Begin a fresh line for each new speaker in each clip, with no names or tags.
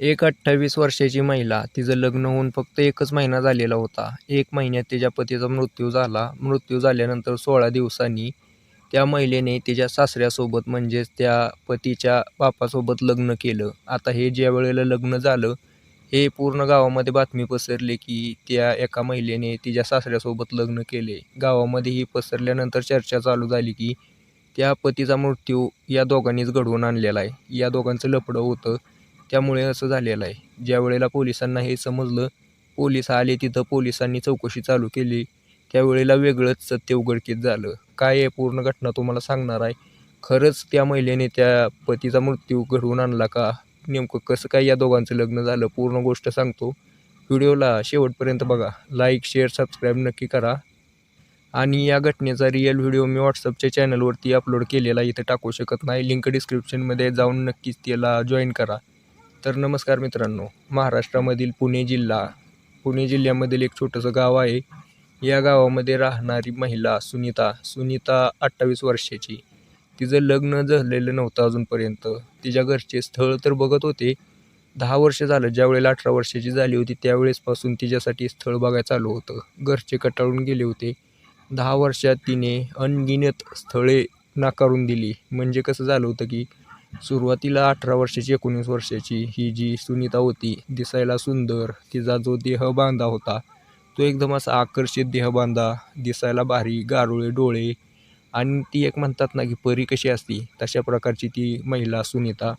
एक 28 वर्षाची महिला, तिचं लग्न होऊन फक्त 1च महिना झालेला होता. 1 महिन्यात तिच्या पतीचा मृत्यू झाला. मृत्यू झाल्यानंतर 16 दिवसांनी त्या महिलेने तिच्या सासऱ्यासोबत म्हणजेच त्या पतीच्या बापासोबत लग्न केलं. आता हे ज्या वेळेला लग्न झालं, हे पूर्ण गावामध्ये बातमी पसरली की त्या एका महिलेने तिच्या सासऱ्यासोबत लग्न केले. गावामध्ये ही पसरल्यानंतर चर्चा चालू झाली की त्या पतीचा मृत्यू या दोघांनीच घडवून आणलेला आहे. या दोघांचं लफडं होतं. त्यामुळे असं झालेलं आहे. ज्यावेळेला पोलिसांना हे समजलं, पोलीस आले तिथं, पोलिसांनी चौकशी चालू केली. त्यावेळेला वेगळंच सत्य उघडकीस झालं. काय आहे पूर्ण घटना तुम्हाला सांगणार आहे. खरंच त्या महिलेने त्या पतीचा मृत्यू घडवून आणला का? नेमकं कसं काय या दोघांचं लग्न झालं, पूर्ण गोष्ट सांगतो. व्हिडिओला शेवटपर्यंत बघा. लाईक, शेअर, सबस्क्राईब नक्की करा. आणि या घटनेचा रिअल व्हिडिओ मी व्हॉट्सअपच्या चॅनलवरती अपलोड केलेला, इथं टाकू शकत नाही. लिंक डिस्क्रिप्शनमध्ये जाऊन नक्कीच त्याला जॉईन करा. तर नमस्कार मित्रांनो, महाराष्ट्रामधील पुणे जिल्ह्यामधील एक छोटंसं गाव आहे. या गावामध्ये राहणारी महिला सुनीता 28 वर्षाची. तिचं लग्न झालेलं नव्हतं अजूनपर्यंत. तिच्या घरचे स्थळ तर बघत होते. 10 वर्ष झालं. ज्यावेळेला 18 वर्षाची झाली होती त्यावेळेसपासून तिच्यासाठी स्थळ बघायला चालू होतं. घरचे कंटाळून गेले होते. 10 वर्षात तिने अनगिनत स्थळे नाकारून दिली. म्हणजे कसं झालं होतं की सुरुवातीला 18 वर्षाची 19 वर्षाची ही जी सुनीता होती, दिसायला सुंदर, तिचा जो देहबांधा होता तो एकदम असा आकर्षित देहबांधा, दिसायला भारी, गारुळे डोळे आणि ती एक म्हणतात ना की परी कशी असती तशा प्रकारची ती महिला सुनीता.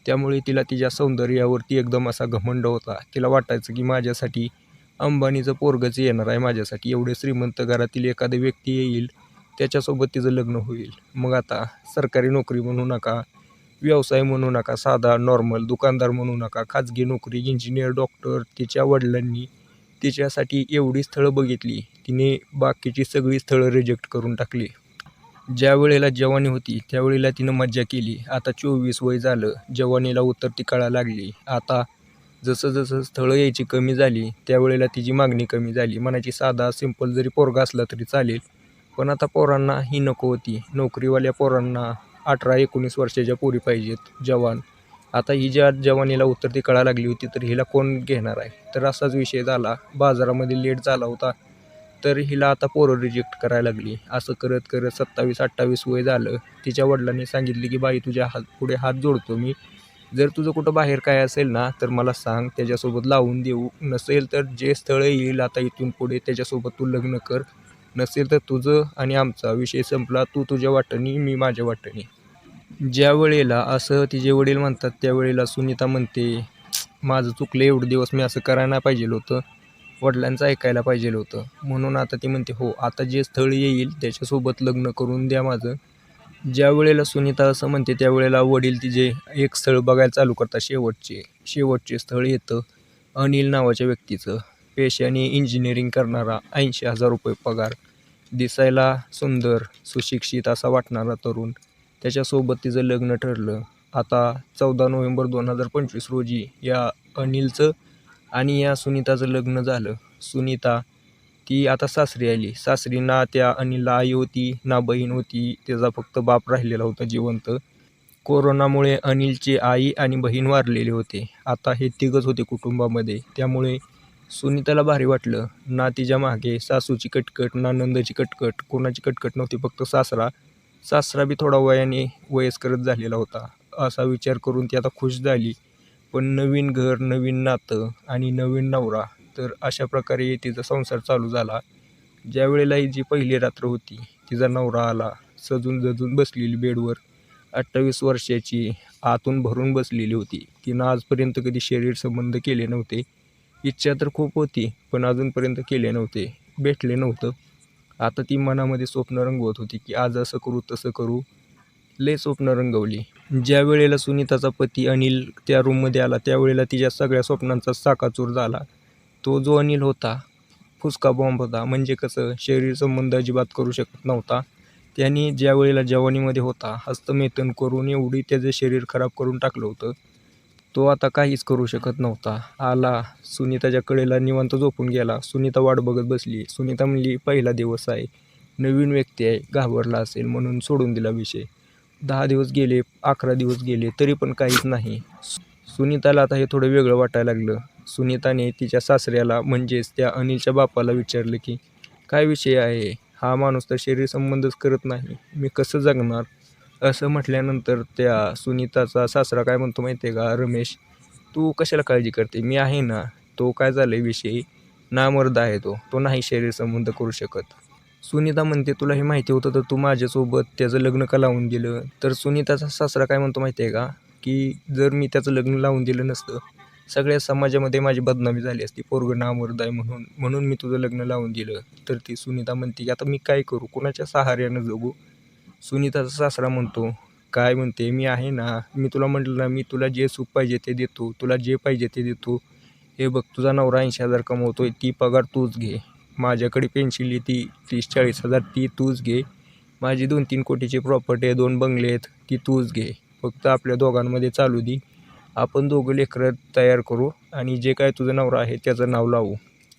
त्यामुळे तिला तिच्या सौंदर्यावरती एकदम असा घमंड होता. तिला वाटायचं की माझ्यासाठी अंबानीचं पोरगंच येणार आहे, माझ्यासाठी एवढे श्रीमंत घरातील एखादी व्यक्ती येईल, त्याच्यासोबत तिचं लग्न होईल. मग आता सरकारी नोकरी म्हणू नका, व्यवसाय म्हणू नका, साधा नॉर्मल दुकानदार म्हणू नका, खाजगी नोकरी, इंजिनियर, डॉक्टर, तिच्या वडिलांनी तिच्यासाठी एवढी स्थळं बघितली, तिने बाकीची सगळी स्थळं रिजेक्ट करून टाकली. ज्या वेळेला जवानी होती त्यावेळेला तिनं मज्जा केली. आता 24 वय झालं, जवानीला उतरती कळा लागली. आता जसं जसं स्थळं यायची कमी झाली त्यावेळेला तिची मागणी कमी झाली. म्हणायची साधा सिंपल जरी पोरगा असला तरी चालेल, पण आता पोरांना ही नको होती. नोकरीवाल्या पोरांना 18-19 वर्षाच्या पोरी पाहिजेत जवान. आता ही ज्या जवानीला उतरती कळा लागली होती तर हिला कोण घेणार आहे. तर असाच विषय झाला. बाजारामध्ये लेट झाला होता तर हिला आता पोरं रिजेक्ट करायला लागली. असं करत करत 27-28 वय झालं. तिच्या वडिलांनी सांगितले की बाई तुझ्या पुढे हात जोडतो मी, जर तुझं कुठं बाहेर काय असेल ना तर मला सांग, त्याच्यासोबत लावून देऊ. नसेल तर जे स्थळ येईल आता इथून पुढे त्याच्यासोबत तू लग्न कर. नसेल तर तुझं आणि आमचा विषय संपला. तू तुझ्या वाटेने, मी माझ्या वाटेने. ज्या वेळेला असं तिचे वडील म्हणतात त्यावेळेला सुनीता म्हणते, माझं चुकलं, एवढे दिवस मी असं करायला नाही पाहिजे होतं, वडिलांचं ऐकायला पाहिजे होतं. म्हणून आता ती म्हणते हो, आता जे स्थळ येईल त्याच्यासोबत लग्न करून द्या माझं. ज्या वेळेला सुनीता असं म्हणते त्यावेळेला वडील तिचे एक स्थळ बघायला चालू करतात. शेवटचे स्थळ येतं अनिल नावाच्या व्यक्तीचं. पेशाने इंजिनिअरिंग करणारा, 80,000 रुपये पगार, दिसायला सुंदर, सुशिक्षित असा वाटणारा तरुण. त्याच्यासोबत तिचं लग्न ठरलं. आता 14 नोव्हेंबर 2025 रोजी या अनिलचं आणि या सुनीताचं लग्न झालं. सुनीता ती आता सासरी आली. सासरी ना त्या अनिलला आई होती ना बहीण होती, त्याचा फक्त बाप राहिलेला होता जिवंत. कोरोनामुळे अनिलची आई आणि बहीण वारलेले होते. आता हे तिघंच होते कुटुंबामध्ये. त्यामुळे सुनीताला भारी वाटलं. ना तिच्या मागे सासूची कटकट, ना नंदची कटकट, कोणाची कटकट नव्हती, फक्त सासरा बी थोडा वयाने वयस्करच झालेला होता. असा विचार करून ती आता खुश झाली. पण नवीन घर, नवीन नातं आणि नवीन नवरा, तर अशा प्रकारे तिचा संसार चालू झाला. ज्यावेळेला ही जी पहिली रात्र होती, तिचा नवरा आला, सजून जजून बसलेली बेडवर. 28 वर्षाची, आतून भरून बसलेली होती. तिनं आजपर्यंत कधी शरीर संबंध केले नव्हते. इच्छा तर खूप होती पण अजूनपर्यंत केले नव्हते, भेटले नव्हतं. आता ती मनामध्ये स्वप्न रंगवत होती की आज असं करू तसं करू. लय स्वप्न रंगवली. ज्या वेळेला सुनीताचा पती अनिल त्या रूममध्ये आला त्यावेळेला तिच्या सगळ्या स्वप्नांचा साकाचूर झाला. तो जो अनिल होता फुसका बॉम्ब होता. म्हणजे कसं, शरीर संबंध अजिबात करू शकत नव्हता. त्याने ज्या वेळेला जवानीमध्ये होता हस्तमेथन करून एवढी त्याचं शरीर खराब करून टाकलं होतं, तो आता काहीच करू शकत नव्हता. आला सुनीताच्या कडेला, निवांत झोपून गेला. सुनीता वाट बघत बसली. सुनीता म्हणली पहिला दिवस आहे, नवीन व्यक्ती आहे, घाबरला असेल म्हणून सोडून दिला विषय. 10 दिवस गेले, 11 दिवस गेले, तरी पण काहीच नाही. सुनीताला आता हे थोडं वेगळं वाटायला लागलं. सुनीताने तिच्या सासऱ्याला म्हणजेच त्या अनिलच्या बापाला विचारलं की काय विषय आहे? हा माणूस तर शरीर संबंधच करत नाही. मी कसं जगणार? असं म्हटल्यानंतर त्या सुनीताचा सासरा काय म्हणतो माहिती आहे का? रमेश, तू कशाला काळजी करते? मी आहे ना. तो काय झालं आहे विषय, नामर्द आहे तो. तो नाही शरीर संबंध करू शकत. सुनीता म्हणते, तुला हे माहिती होतं तर तू माझ्यासोबत त्याचं लग्न का लावून दिलं? तर सुनीताचा सासरा काय म्हणतो माहिती आहे का? की जर मी त्याचं लग्न लावून दिलं नसतं, सगळ्या समाजामध्ये माझी बदनामी झाली असती. पोरगं नामर्द आहे म्हणून. म्हणून मी तुझं लग्न लावून दिलं. तर ती सुनीता म्हणते, की आता मी काय करू? कुणाच्या सहाऱ्यानं जगू? सुनीताचा सासरा म्हणतो, काय म्हणते, मी आहे ना. मी तुला म्हटलं ना, मी तुला जे सुख पाहिजे ते देतो. तुला जे पाहिजे ते देतो. हे बघ, तुझा नवरा 80,000 कमवतोय, ती पगार तूच घे. माझ्याकडे पेन्शन आहे ती 30-40,000 ती तूच घे. माझी 2-3 कोटीची प्रॉपर्टी आहे, 2 बंगले आहेत, ती तूच घे. फक्त आपल्या दोघांमध्ये चालू दे. आपण दोघं लेकरं तयार करू आणि जे काय तुझं नवरा आहे त्याचं नाव लावू.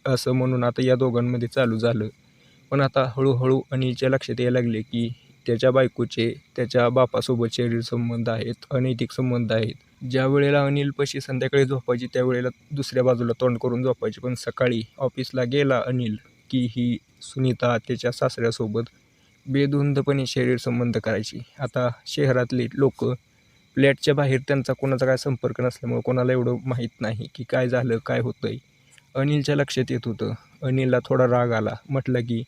असं म्हणून आता या दोघांमध्ये चालू झालं. पण आता हळूहळू अनिलच्या लक्षात यायला लागले की त्याच्या बायकोचे त्याच्या बापासोबत शरीर संबंध आहेत, अनैतिक संबंध आहेत. ज्या वेळेला अनिलपाशी संध्याकाळी झोपायची त्यावेळेला दुसऱ्या बाजूला तोंड करून झोपायची. पण सकाळी ऑफिसला गेला अनिल की ही सुनीता त्याच्या सासऱ्यासोबत बेधुंदपणे शरीर संबंध करायची. आता शहरातले लोक फ्लॅटच्या बाहेर त्यांचा कोणाचा काय संपर्क नसल्यामुळे कोणाला एवढं माहीत नाही की काय झालं, काय होतंय. अनिलच्या लक्षात येत होतं. अनिलला थोडा राग आला. म्हटलं की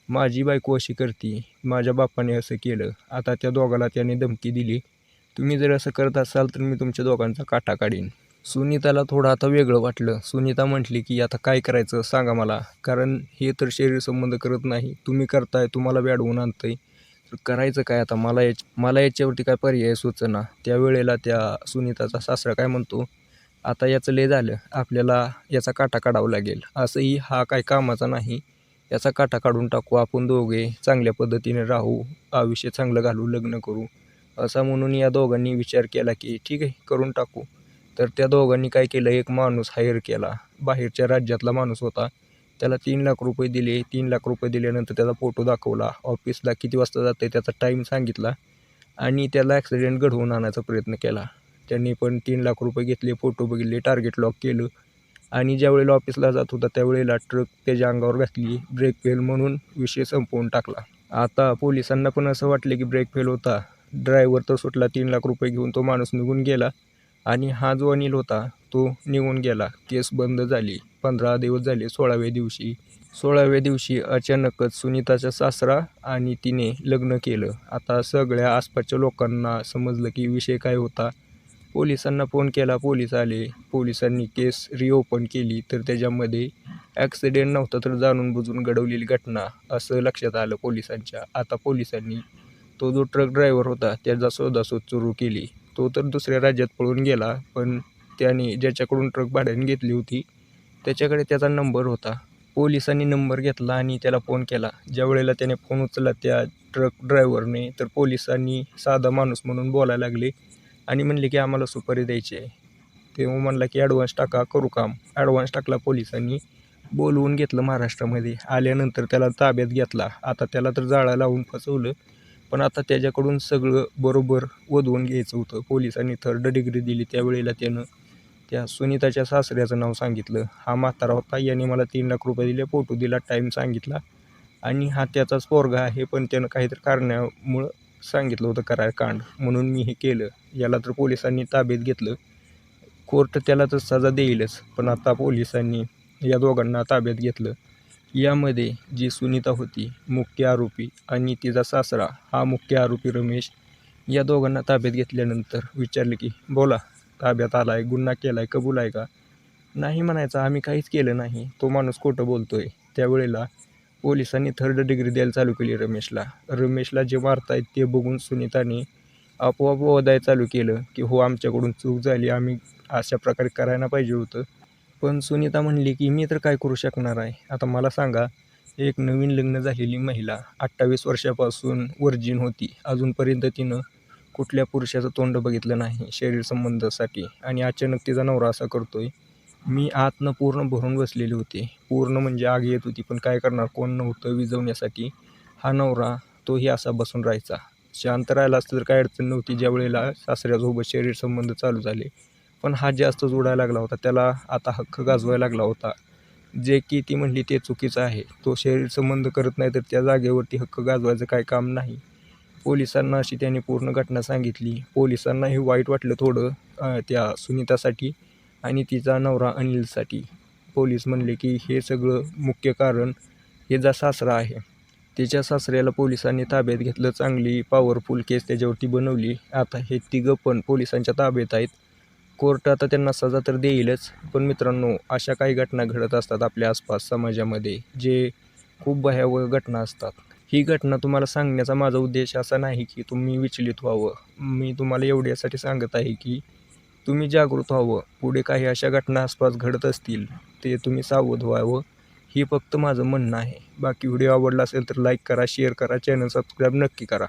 माझी बायको अशी करते, माझ्या बापाने असं केलं. आता त्या दोघाला त्याने धमकी दिली, तुम्ही जर असं करत असाल तर मी तुमच्या दोघांचा काटा काढीन. सुनीताला थोडं आता वेगळं वाटलं. सुनीता म्हटली की आता काय करायचं सांगा मला, कारण हे तर शरीर संबंध करत नाही. तुम्ही करताय, तुम्हाला बी अडवून आणतंय. तर करायचं काय आता? मला याच्यावरती काय पर्याय सुचेना. त्यावेळेला त्या सुनीताचा सासरा काय म्हणतो, आता याचं लय झालं, आपल्याला याचा काटा काढावा लागेल. असंही हा काय कामाचा नाही. याचा काटा काढून टाकू. आपण दोघे चांगल्या पद्धतीने राहू, आयुष्य चांगलं घालू, लग्न करू. असा म्हणून या दोघांनी विचार केला की ठीक आहे, करून टाकू. तर त्या दोघांनी काय केलं, एक माणूस हायर केला. बाहेरच्या राज्यातला माणूस होता. त्याला 3 लाख रुपये दिले. 3 लाख रुपये दिल्यानंतर त्याचा फोटो दाखवला. ऑफिसला किती वाजता जाते त्याचा टाईम सांगितला आणि त्याला ॲक्सिडेंट घडवून आणायचा प्रयत्न केला. त्यांनी पण 3 लाख रुपये घेतले, फोटो बघितले, टार्गेट लॉक केलं आणि ज्यावेळेला ऑफिसला जात होता त्यावेळेला ट्रक त्याच्या अंगावर घातली. ब्रेक फेल म्हणून विषय संपवून टाकला. आता पोलिसांना पण असं वाटलं की ब्रेक फेल होता. ड्रायव्हर तर सुटला, 3 लाख रुपये घेऊन तो माणूस निघून गेला आणि हा जो अनिल होता तो निघून गेला. केस बंद झाली. 15 दिवस झाले. 16व्या दिवशी अचानकच सुनीताचा सासरा आणि तिने लग्न केलं. आता सगळ्या आसपासच्या लोकांना समजलं की विषय काय होता. पोलिसांना फोन केला, पोलीस आले. पोलिसांनी केस रिओपन केली तर त्याच्यामध्ये ॲक्सिडेंट नव्हता तर जाणून बुजून घडवलेली घटना असं लक्षात आलं पोलिसांच्या. आता पोलिसांनी तो जो ट्रक ड्रायव्हर होता त्याचा शोधाशोध सुरू केली. तो तर दुसऱ्या राज्यात पळून गेला, पण त्याने ज्याच्याकडून ट्रक भाड्याने घेतली होती त्याच्याकडे त्याचा नंबर होता. पोलिसांनी नंबर घेतला आणि त्याला फोन केला. ज्यावेळेला त्याने फोन उचलला त्या ट्रक ड्रायव्हरने, तर पोलिसांनी साधा माणूस म्हणून बोलायला लागले आणि म्हणले की आम्हाला सुपारी द्यायची आहे. तेव्हा म्हणला की ॲडव्हान्स टाका, करू काम. ॲडव्हान्स टाकला पोलिसांनी. बोलवून घेतलं महाराष्ट्रामध्ये. आल्यानंतर त्याला ताब्यात घेतला. आता त्याला तर जाळं लावून फसवलं, पण आता त्याच्याकडून सगळं बरोबर वधवून घ्यायचं होतं. पोलिसांनी 3rd डिग्री दिली. त्यावेळेला त्यानं त्या सुनीताच्या सासऱ्याचं नाव सांगितलं. हा म्हातारा होता, याने मला 3 लाख रुपये दिले, फोटो दिला, टाईम सांगितला आणि हा त्याचाच पोरगा आहे, पण त्यानं काहीतरी कारणामुळं सांगितलं होतं कराय कांड, म्हणून मी हे केलं. याला तर पोलिसांनी ताब्यात घेतलं. कोर्ट त्याला तर सजा देईलच, पण आता पोलिसांनी या दोघांना ताब्यात घेतलं. यामध्ये जी सुनीता होती मुख्य आरोपी आणि तिचा सासरा हा मुख्य आरोपी रमेश, या दोघांना ताब्यात घेतल्यानंतर विचारले की बोला, ताब्यात आला आहे, गुन्हा केला आहे, कबूल आहे का? नाही म्हणायचं, आम्ही काहीच केलं नाही, तो माणूस खोटं बोलतोय. त्यावेळेला पोलिसांनी 3rd डिग्री द्यायला चालू केली रमेशला जे मारतायत ते बघून सुनीताने आपोआप ओरडायला चालू केलं की हो, आमच्याकडून चूक झाली, आम्ही अशा प्रकारे करायला पाहिजे होतं. पण सुनीता म्हणली की मी तर काय करू शकणार आहे. आता मला सांगा, एक नवीन लग्न झालेली महिला 28 वर्षापासून वर्जिन होती. अजूनपर्यंत तिनं कुठल्या पुरुषाचं तोंड बघितलं नाही शरीर संबंधासाठी आणि अचानक तिचा नवरा असा करतोय. मी आतनं पूर्ण भरून बसलेले होते. पूर्ण म्हणजे आग येत होती, पण काय करणार, कोण नव्हतं विझवण्यासाठी. हा नवरा तोही असा बसून राहायचा. शांत राहिला असतं तर काय अडचण नव्हती. ज्या वेळेला सासऱ्यासोबत शरीर संबंध चालू झाले पण हा जास्तच उडायला लागला होता. त्याला आता हक्क गाजवायला लागला होता, जे की ती म्हणली ते चुकीचं आहे. तो शरीरसंबंध करत नाही तर त्या जागेवरती हक्क गाजवायचं काही काम नाही. पोलिसांना अशी त्यांनी पूर्ण घटना सांगितली. पोलिसांनाही वाईट वाटलं थोडं त्या सुनीतासाठी आणि तिचा नवरा अनिलसाठी. पोलीस म्हणले की हे सगळं मुख्य कारण हिचा सासरा आहे. तिच्या सासऱ्याला पोलिसांनी ताब्यात घेतलं. चांगली पॉवरफुल केस त्याच्यावरती बनवली. आता हे तिघं पण पोलिसांच्या ताब्यात आहेत. कोर्ट आता त्यांना सजा तर देईलच. पण मित्रांनो, अशा काही घटना घडत असतात आपल्या आसपास समाजामध्ये, जे खूप भयावह घटना असतात. ही घटना तुम्हाला सांगण्याचा माझा उद्देश असा नाही की तुम्ही विचलित व्हावं. मी तुम्हाला एवढ्यासाठी सांगत आहे की तुम्ही जागृत व्हावं. पुढे काही अशा घटना आसपास घडत असतील, ते तुम्ही सावध व्हावं. ही फक्त माझं म्हणणं आहे. बाकी व्हिडिओ आवडला असेल तर लाईक करा, शेअर करा, चॅनल सबस्क्राईब नक्की करा.